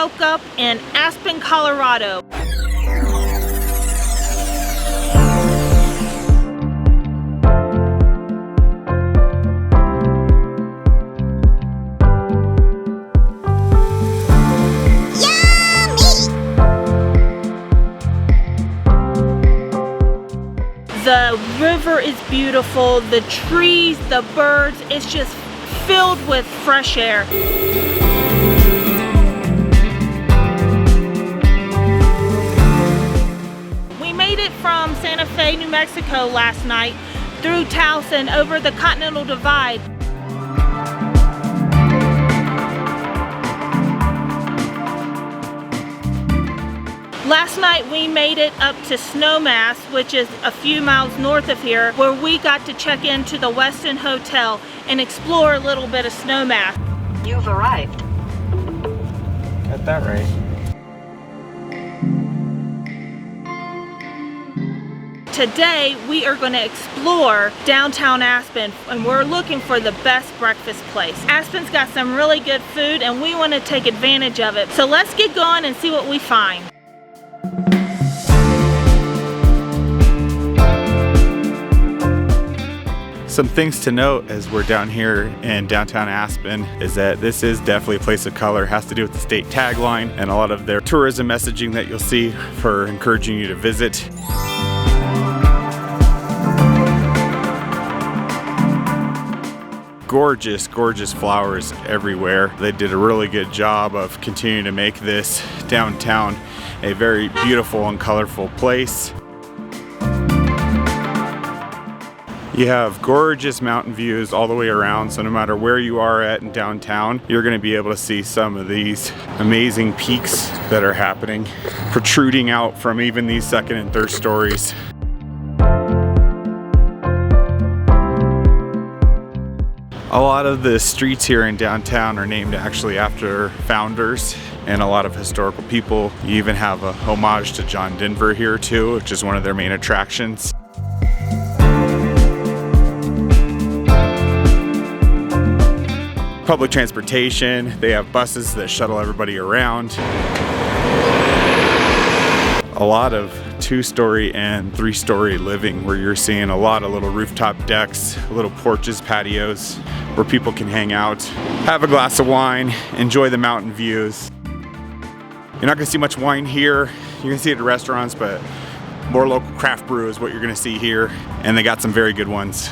woke up in Aspen, Colorado. The river is beautiful, the trees, the birds, it's just filled with fresh air. We made it from Santa Fe, New Mexico last night through Towson over the Continental Divide. Last night we made it up to Snowmass, which is a few miles north of here, where we got to check into the Westin Hotel and explore a little bit of Snowmass. You've arrived. Got that right. Today we are going to explore downtown Aspen, and we're looking for the best breakfast place. Aspen's got some really good food and we want to take advantage of it. So let's get going and see what we find. Some things to note as we're down here in downtown Aspen is that this is definitely a place of color. It has to do with the state tagline and a lot of their tourism messaging that you'll see for encouraging you to visit. Gorgeous, gorgeous flowers everywhere. They did a really good job of continuing to make this downtown a very beautiful and colorful place. You have gorgeous mountain views all the way around, so no matter where you are at in downtown, you're going to be able to see some of these amazing peaks that are happening, protruding out from even these second and third stories. A lot of the streets here in downtown are named actually after founders and a lot of historical people. You even have a homage to John Denver here too, which is one of their main attractions. Public transportation, they have buses that shuttle everybody around. A lot of 2-story and 3-story living where you're seeing a lot of little rooftop decks, little porches, patios where people can hang out, have a glass of wine, enjoy the mountain views. You're not gonna see much wine here. You're gonna see it at restaurants, but more local craft brew is what you're gonna see here. And they got some very good ones.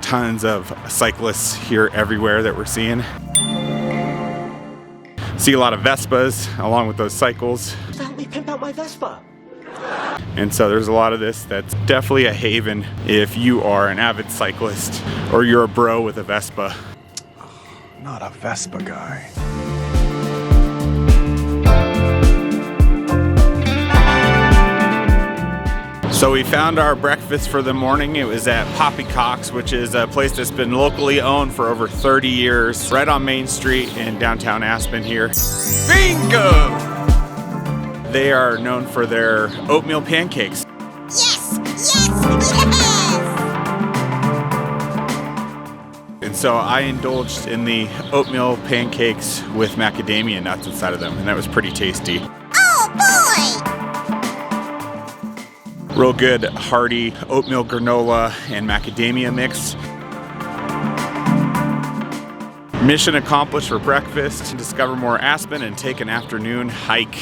Tons of cyclists here everywhere that we're seeing. See a lot of Vespas along with those cycles. Help me pimp out my Vespa. And so there's a lot of this that's definitely a haven if you are an avid cyclist or you're a bro with a Vespa. Not a Vespa guy. So we found our breakfast for the morning. It was at Paepcke's, which is a place that's been locally owned for over 30 years, right on Main Street in downtown Aspen here. Bingo! They are known for their oatmeal pancakes. Yes! Yes! Yes! And so I indulged in the oatmeal pancakes with macadamia nuts inside of them, and that was pretty tasty. Oh boy! Real good, hearty oatmeal granola and macadamia mix. Mission accomplished for breakfast. Discover more Aspen and take an afternoon hike.